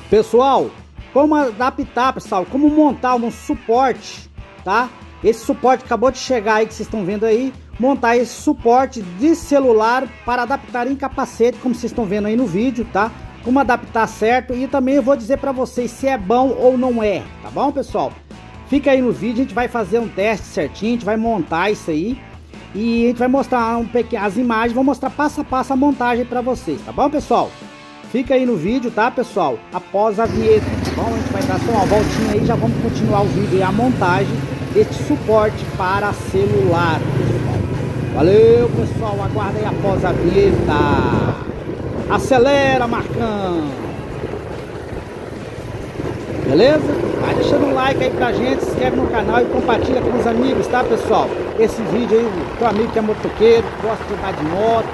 Pessoal, como adaptar, pessoal, como montar um suporte, tá? Esse suporte acabou de chegar aí, que vocês estão vendo aí, montar esse suporte de celular para adaptar em capacete, como vocês estão vendo aí no vídeo, tá? Como adaptar certo, e também eu vou dizer para vocês se é bom ou não é, tá bom, pessoal? Fica aí no vídeo, a gente vai fazer um teste certinho, a gente vai montar isso aí e a gente vai mostrar as imagens, vou mostrar passo a passo a montagem para vocês, tá bom, pessoal? Fica aí no vídeo, tá, pessoal? Após a vinheta, tá bom? A gente vai dar só uma voltinha aí, já vamos continuar o vídeo e a montagem deste suporte para celular, pessoal. Valeu, pessoal, aguarda aí após a vinheta. Acelera, Marcão! Beleza? Vai deixando um like aí pra gente, se inscreve no canal e compartilha com os amigos, tá, pessoal? Esse vídeo aí, o teu amigo que é motoqueiro, gosta de andar de moto,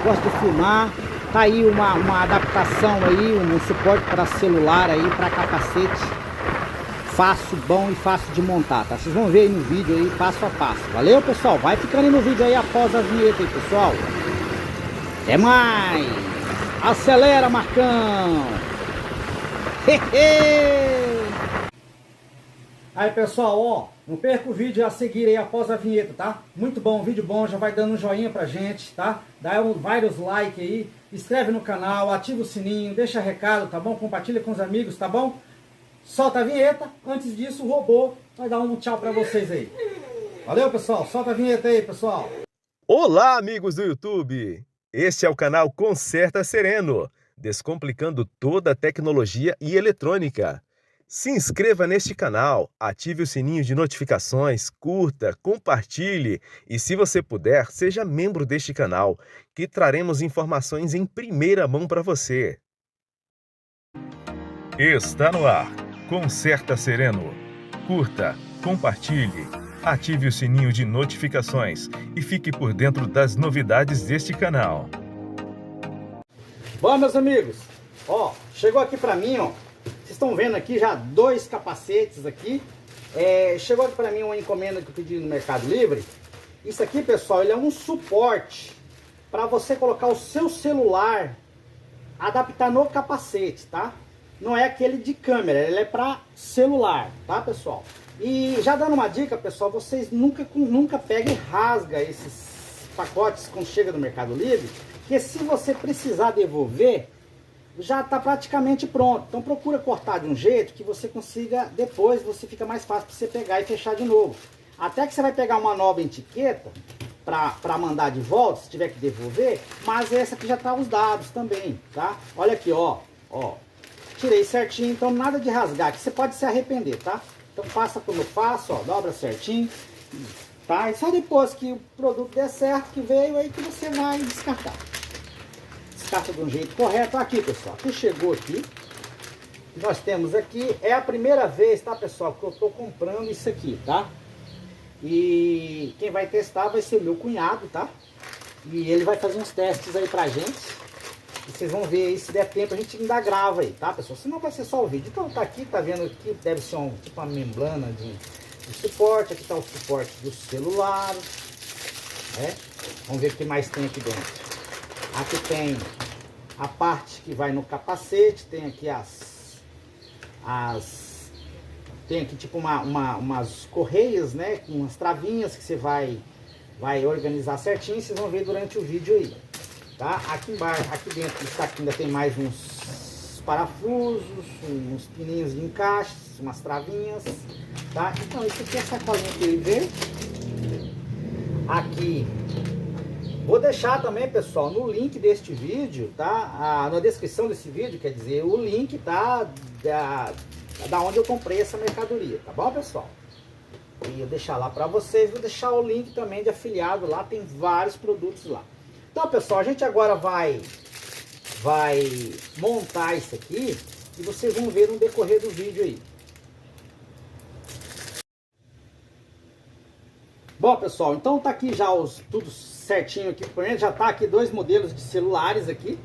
gosta de filmar. Tá aí uma adaptação aí, um suporte para celular aí, para capacete. Fácil, bom e fácil de montar, tá? Vocês vão ver aí no vídeo aí, passo a passo. Valeu, pessoal? Vai ficando aí no vídeo aí após a vinheta aí, pessoal. Até mais! Acelera, Marcão! Aí, pessoal, ó, não perca o vídeo a seguir aí após a vinheta, tá? Muito bom, vídeo bom, já vai dando um joinha pra gente, tá? Dá vários likes aí, inscreve no canal, ativa o sininho, deixa recado, tá bom? Compartilha com os amigos, tá bom? Solta a vinheta, antes disso o robô vai dar um tchau pra vocês aí. Valeu, pessoal, solta a vinheta aí, pessoal. Olá, amigos do YouTube! Este é o canal Conserta Sereno, descomplicando toda a tecnologia e eletrônica. Se inscreva neste canal, ative o sininho de notificações, curta, compartilhe e, se você puder, seja membro deste canal, que traremos informações em primeira mão para você. Está no ar, Conserta Sereno. Curta, compartilhe, ative o sininho de notificações e fique por dentro das novidades deste canal. Bom, meus amigos, ó, chegou aqui pra mim, ó. Vocês estão vendo aqui já 2 capacetes aqui. Chegou aqui para mim uma encomenda que eu pedi no Mercado Livre. Isso aqui, pessoal, ele é um suporte para você colocar o seu celular, adaptar no capacete, tá? Não é aquele de câmera, ele é para celular, tá, pessoal? E já dando uma dica, pessoal, vocês nunca peguem e rasga esses pacotes quando chega no Mercado Livre, porque se você precisar devolver, já está praticamente pronto. Então procura cortar de um jeito que você consiga, depois você fica mais fácil para você pegar e fechar de novo. Até que você vai pegar uma nova etiqueta para mandar de volta, se tiver que devolver, mas essa aqui já tá os dados também, tá? Olha aqui, ó, tirei certinho, então nada de rasgar, que você pode se arrepender, tá? Então faça como eu faço, ó, dobra certinho, tá? E só depois que o produto der certo, que veio, aí que você vai descartar. Descarta de um jeito correto. Aqui, pessoal, que chegou aqui, nós temos aqui, é a primeira vez, tá, pessoal, que eu tô comprando isso aqui, tá? E quem vai testar vai ser o meu cunhado, tá? E ele vai fazer uns testes aí pra gente. E vocês vão ver aí, se der tempo a gente ainda grava aí, tá, pessoal? Senão vai ser só o vídeo. Então tá aqui, tá vendo aqui, deve ser tipo uma membrana de suporte. Aqui tá o suporte do celular, né? Vamos ver o que mais tem aqui dentro. Aqui tem a parte que vai no capacete, tem aqui tem aqui tipo umas correias, né, com umas travinhas que você vai organizar certinho, vocês vão ver durante o vídeo aí, tá? Aqui embaixo, aqui dentro do saco ainda tem mais uns parafusos, uns pininhos de encaixe, umas travinhas, tá? Então isso aqui é a sacolinha que ele veio. Aqui vou deixar também, pessoal, no link deste vídeo, tá? Na descrição desse vídeo, quer dizer, o link da onde eu comprei essa mercadoria, tá bom, pessoal? E eu deixar lá pra vocês, vou deixar o link também de afiliado lá, tem vários produtos lá. Então, pessoal, a gente agora vai montar isso aqui e vocês vão ver no decorrer do vídeo aí. Bom, pessoal, então tá aqui já tudo certinho aqui, já tá aqui 2 modelos de celulares aqui.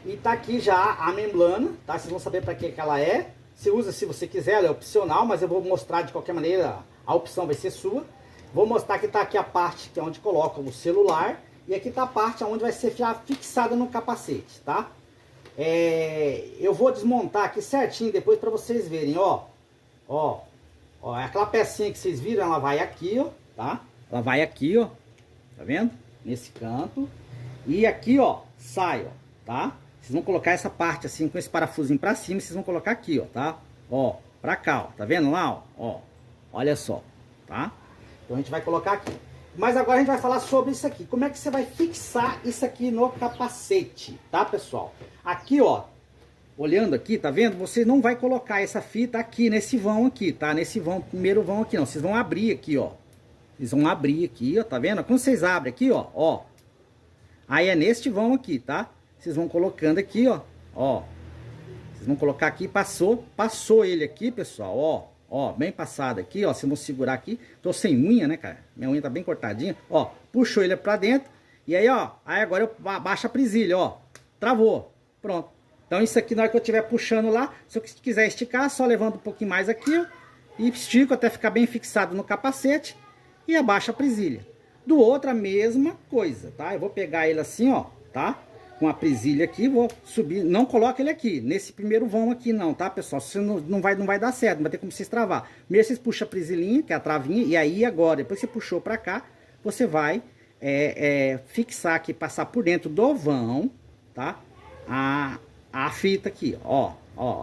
E tá aqui já a membrana, tá? Vocês vão saber para que ela é. Você usa se você quiser, ela é opcional, mas eu vou mostrar de qualquer maneira, a opção vai ser sua. Vou mostrar que tá aqui a parte que é onde coloca o celular. E aqui tá a parte onde vai ser fixada no capacete, tá? eu vou desmontar aqui certinho depois para vocês verem, ó. Ó, aquela pecinha que vocês viram, ela vai aqui, ó, tá? Ela vai aqui, ó, tá vendo? Nesse canto. E aqui, ó, sai, ó, tá? Vocês vão colocar essa parte assim, com esse parafusinho pra cima, vocês vão colocar aqui, ó, tá? Ó, pra cá, ó, tá vendo lá, ó? Olha só, tá? Então a gente vai colocar aqui. Mas agora a gente vai falar sobre isso aqui. Como é que você vai fixar isso aqui no capacete, tá, pessoal? Aqui, ó, olhando aqui, tá vendo? Você não vai colocar essa fita aqui, nesse vão aqui, tá? Nesse vão, primeiro vão aqui, não. Vocês vão abrir aqui, ó. Vocês vão abrir aqui, ó, tá vendo? Quando vocês abrem aqui, ó. Aí é neste vão aqui, tá? Vocês vão colocando aqui, ó. Vocês vão colocar aqui, passou ele aqui, pessoal, ó, bem passado aqui, ó. Vocês vão segurar aqui. Tô sem unha, né, cara? Minha unha tá bem cortadinha. Ó, puxou ele pra dentro. E aí, ó, aí agora eu baixo a presilha, ó. Travou. Pronto. Então isso aqui, na hora que eu estiver puxando lá, se eu quiser esticar, só levando um pouquinho mais aqui, ó, e estico até ficar bem fixado no capacete e abaixo a presilha. Do outro, a mesma coisa, tá? Eu vou pegar ele assim, ó, tá? Com a presilha aqui, vou subir, não coloca ele aqui, nesse primeiro vão aqui não, tá, pessoal? Você não vai dar certo, não vai ter como vocês travar. Primeiro vocês puxam a presilinha, que é a travinha, e aí agora, depois que você puxou pra cá, você vai fixar aqui, passar por dentro do vão, tá? A fita aqui, ó,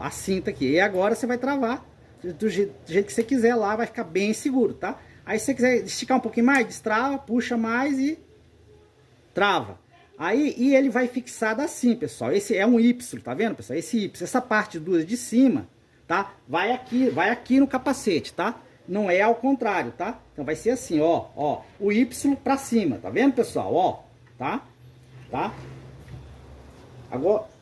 a cinta aqui. E agora você vai travar do jeito que você quiser lá, vai ficar bem seguro, tá? Aí se você quiser esticar um pouquinho mais, destrava, puxa mais e trava. Aí, e ele vai fixado assim, pessoal. Esse é um Y, tá vendo, pessoal? Esse Y, essa parte duas de cima, tá? Vai aqui no capacete, tá? Não é ao contrário, tá? Então vai ser assim, ó, o Y pra cima, tá vendo, pessoal? Ó, tá? Agora...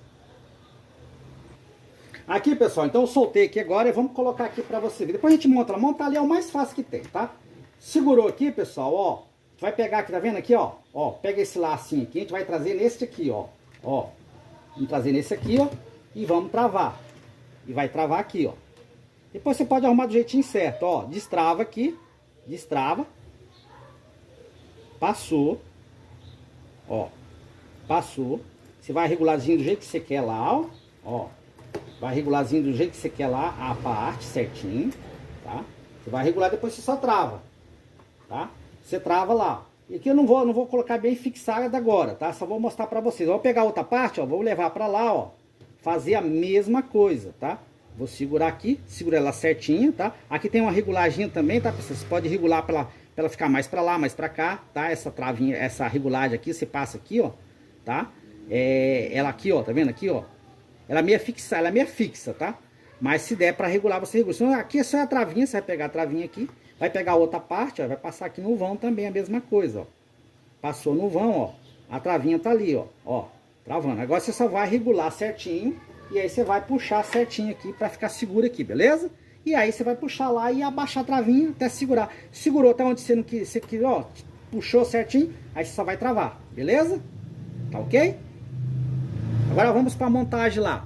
Aqui, pessoal, então eu soltei aqui agora e vamos colocar aqui pra você ver. Depois a gente monta ali, é o mais fácil que tem, tá? Segurou aqui, pessoal, ó. Vai pegar aqui, tá vendo aqui, ó? Ó, pega esse lacinho aqui, a gente vai trazer nesse aqui, ó. Ó, vamos trazer nesse aqui, ó. E vamos travar. E vai travar aqui, ó. Depois você pode arrumar do jeitinho certo, ó. Destrava aqui, destrava. Passou. Ó, passou. Você vai regularzinho do jeito que você quer lá, ó. Vai regularzinho do jeito que você quer lá, a parte certinho, tá? Você vai regular, depois você só trava, tá? Você trava lá. E aqui eu não vou colocar bem fixada agora, tá? Só vou mostrar pra vocês. Eu vou pegar outra parte, ó, vou levar pra lá, ó. Fazer a mesma coisa, tá? Vou segurar aqui, segura ela certinho, tá? Aqui tem uma regulagem também, tá, pessoal? Você pode regular pra ela ficar mais pra lá, mais pra cá, tá? Essa travinha, essa regulagem aqui, você passa aqui, ó, tá? Ela aqui, ó, tá vendo aqui, ó? Ela é meio fixa, tá? Mas se der pra regular, você regula. Então, aqui é só a travinha, você vai pegar a travinha aqui, vai pegar a outra parte, ó, vai passar aqui no vão também, a mesma coisa, ó. Passou no vão, ó, a travinha tá ali, ó, travando. Agora você só vai regular certinho, e aí você vai puxar certinho aqui pra ficar seguro aqui, beleza? E aí você vai puxar lá e abaixar a travinha até segurar. Segurou até onde você não quis, ó, puxou certinho, aí você só vai travar, beleza? Tá ok? Agora vamos para a montagem lá.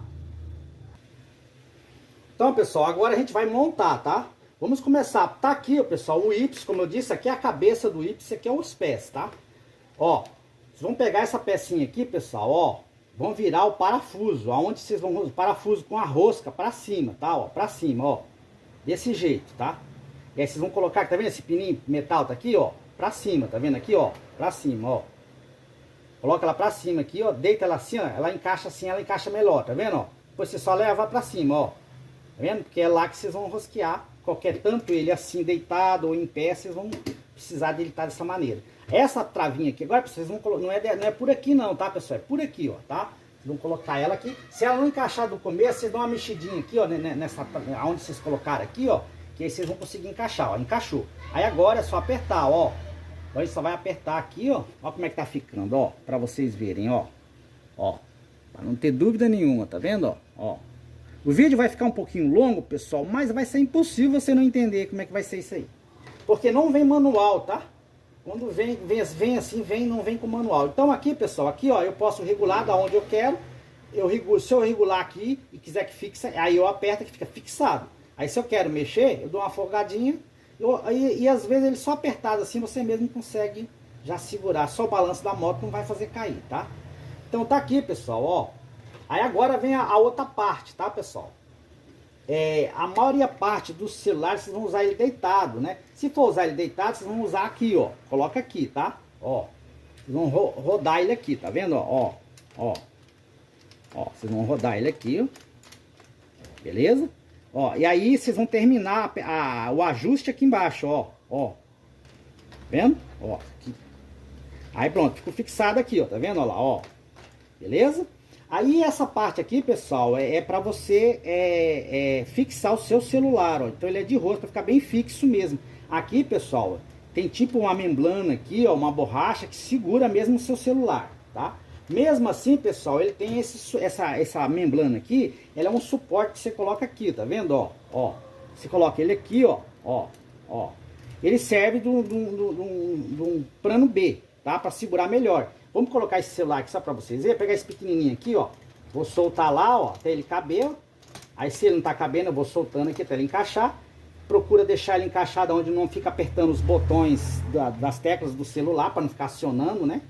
Então, pessoal, agora a gente vai montar, tá? Vamos começar. Tá aqui, ó, pessoal, o Y, como eu disse, aqui é a cabeça do Y, isso aqui é os pés, tá? Ó, vocês vão pegar essa pecinha aqui, pessoal, ó, vão virar o parafuso, aonde vocês vão, o parafuso com a rosca para cima, tá? Ó, para cima, ó, desse jeito, tá? E aí vocês vão colocar, tá vendo esse pininho metal tá aqui, ó, para cima, tá vendo aqui, ó, para cima, ó. Coloca ela pra cima aqui, ó. Deita ela assim, ó. Ela encaixa assim, ela encaixa melhor, tá vendo, ó? Depois você só leva pra cima, ó. Tá vendo? Porque é lá que vocês vão rosquear. Qualquer tanto ele assim, deitado ou em pé, vocês vão precisar dele estar dessa maneira. Essa travinha aqui, agora vocês vão colocar, não é por aqui não, tá, pessoal? É por aqui, ó, tá? Vocês vão colocar ela aqui. Se ela não encaixar do começo, vocês dão uma mexidinha aqui, ó, nessa, onde vocês colocaram aqui, ó. Que aí vocês vão conseguir encaixar, ó. Encaixou. Aí agora é só apertar, ó. Então a gente só vai apertar aqui, ó. Ó como é que tá ficando, ó. Pra vocês verem, ó. Ó. Pra não ter dúvida nenhuma, tá vendo, ó? Ó. O vídeo vai ficar um pouquinho longo, pessoal, mas vai ser impossível você não entender como é que vai ser isso aí. Porque não vem manual, tá? Quando vem assim, não vem com manual. Então aqui, pessoal, aqui, ó, eu posso regular da onde eu quero. Se eu regular aqui e quiser que fixe, aí eu aperto que fica fixado. Aí se eu quero mexer, eu dou uma folgadinha. E às vezes ele só apertado assim, você mesmo consegue já segurar. Só o balanço da moto não vai fazer cair, tá? Então tá aqui, pessoal, ó. Aí agora vem a outra parte, tá, pessoal? A maioria parte dos celulares vocês vão usar ele deitado, né? Se for usar ele deitado, vocês vão usar aqui, ó. Coloca aqui, tá? Ó. Vocês vão rodar ele aqui, tá vendo? Ó. Vocês vão rodar ele aqui, ó. Beleza? Ó, e aí vocês vão terminar o ajuste aqui embaixo, ó. Vendo? Ó. Aqui. Aí pronto, ficou fixado aqui, ó. Tá vendo? Ó lá, ó. Beleza? Aí essa parte aqui, pessoal, é para você fixar o seu celular, ó. Então ele é de rosto, para ficar bem fixo mesmo. Aqui, pessoal, tem tipo uma membrana aqui, ó, uma borracha que segura mesmo o seu celular, tá? Mesmo assim, pessoal, ele tem essa membrana aqui, ela é um suporte que você coloca aqui, tá vendo? Ó. Você coloca ele aqui, ó. Ele serve de um plano B, tá? Para segurar melhor. Vamos colocar esse celular aqui só para vocês verem. Pegar esse pequenininho aqui, ó. Vou soltar lá, ó, até ele caber. Aí se ele não tá cabendo, eu vou soltando aqui até ele encaixar. Procura deixar ele encaixado onde não fica apertando os botões das teclas do celular, para não ficar acionando, né?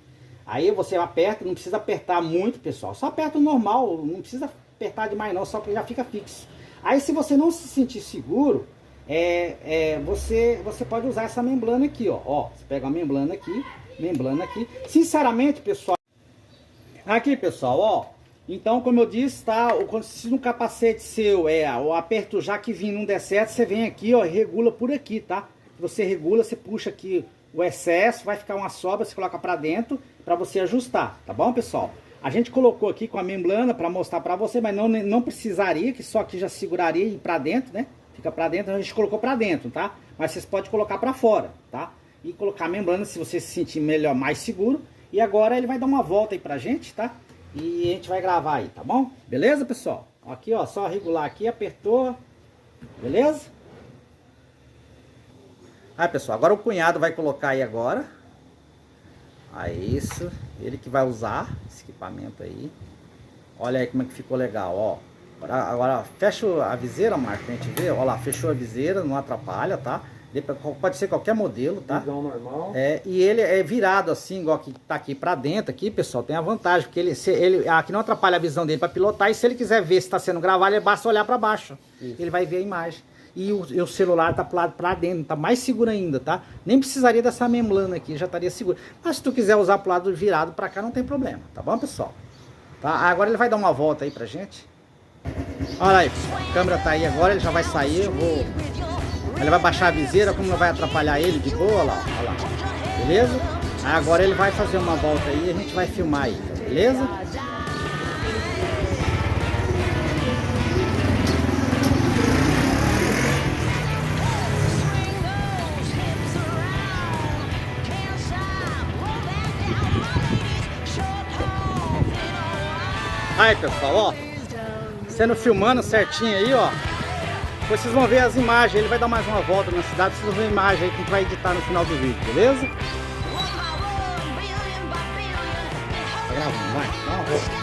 Aí você aperta, não precisa apertar muito, pessoal. Só aperta o normal, não precisa apertar demais não, só que já fica fixo. Aí se você não se sentir seguro, você pode usar essa membrana aqui, ó. Você pega a membrana aqui. Sinceramente, pessoal, aqui, pessoal, ó, então, como eu disse, tá, se no capacete seu o aperto já que vir não der certo, você vem aqui, ó, e regula por aqui, tá? Você regula, você puxa aqui o excesso, vai ficar uma sobra, você coloca pra dentro pra você ajustar, tá bom, pessoal? A gente colocou aqui com a membrana pra mostrar pra você, mas não precisaria, que só aqui já seguraria e ir pra dentro, né? Fica pra dentro, a gente colocou pra dentro, tá? Mas vocês podem colocar pra fora, tá? E colocar a membrana se você se sentir melhor, mais seguro. E agora ele vai dar uma volta aí pra gente, tá? E a gente vai gravar aí, tá bom? Beleza, pessoal? Aqui, ó, só regular aqui, apertou. Beleza? Aí, pessoal, agora o cunhado vai colocar aí agora. Aí, isso. Ele que vai usar esse equipamento aí. Olha aí como é que ficou legal, ó. Agora fecha a viseira, Marco, pra gente ver. Ó lá, fechou a viseira, não atrapalha, tá? Pode ser qualquer modelo, tá? Visão normal. E ele é virado assim, igual que tá aqui pra dentro, aqui, pessoal, tem a vantagem, porque ele aqui não atrapalha a visão dele para pilotar, e se ele quiser ver se está sendo gravado, ele basta olhar para baixo. Isso. Ele vai ver a imagem. E o celular tá pra dentro, tá mais seguro ainda, tá? Nem precisaria dessa membrana aqui, já estaria seguro. Mas se tu quiser usar pro lado virado para cá, não tem problema, tá bom, pessoal? Tá? Agora ele vai dar uma volta aí pra gente. Olha aí, a câmera tá aí agora, ele já vai sair, ele vai baixar a viseira, como não vai atrapalhar ele de boa, olha lá. Beleza? Aí agora ele vai fazer uma volta aí e a gente vai filmar aí, beleza? Aí, pessoal, ó, sendo filmando certinho aí, ó. Depois vocês vão ver as imagens, ele vai dar mais uma volta na cidade, vocês vão ver a imagem aí que a gente vai editar no final do vídeo, beleza? Tá gravando, vai, dá uma volta.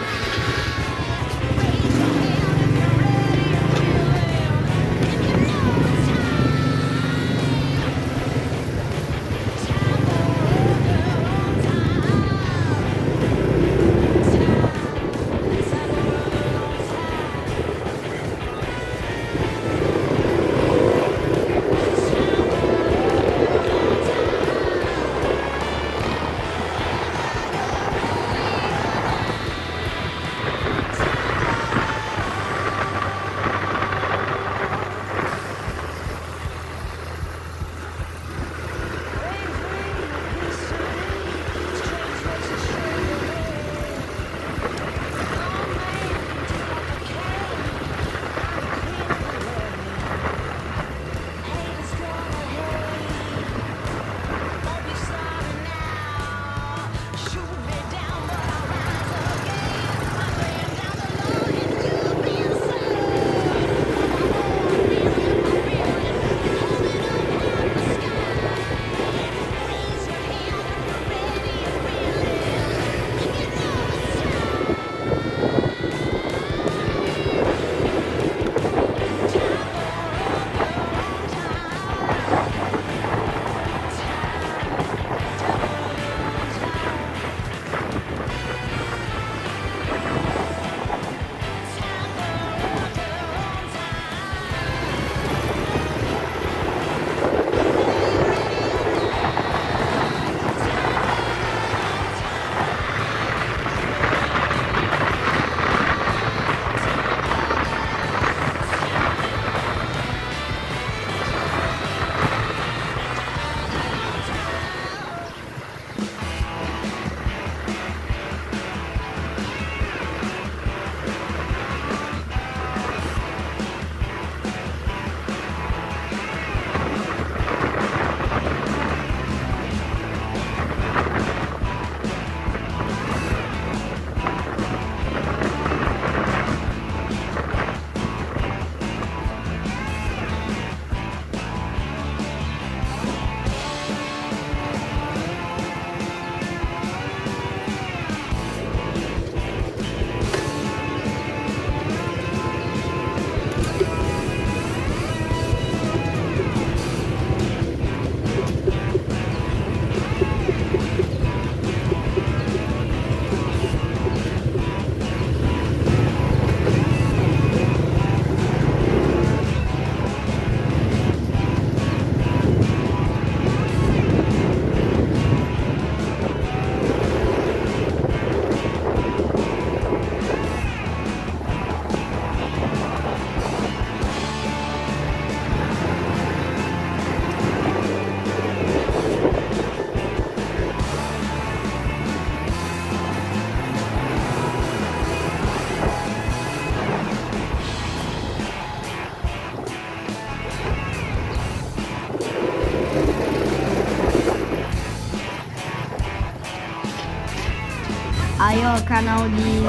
o canal de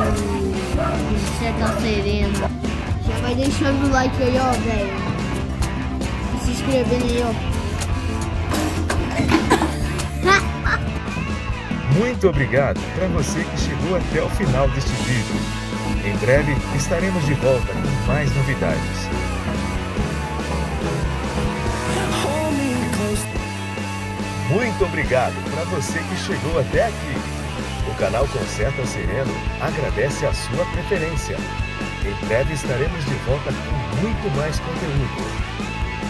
Sertão Sereno. Já vai deixando o like aí, ó, velho. E se inscrevendo aí, ó. Muito obrigado para você que chegou até o final deste vídeo. Em breve estaremos de volta com mais novidades. Muito obrigado para você que chegou até aqui. O canal Conserta Sereno agradece a sua preferência. Em breve estaremos de volta com muito mais conteúdo.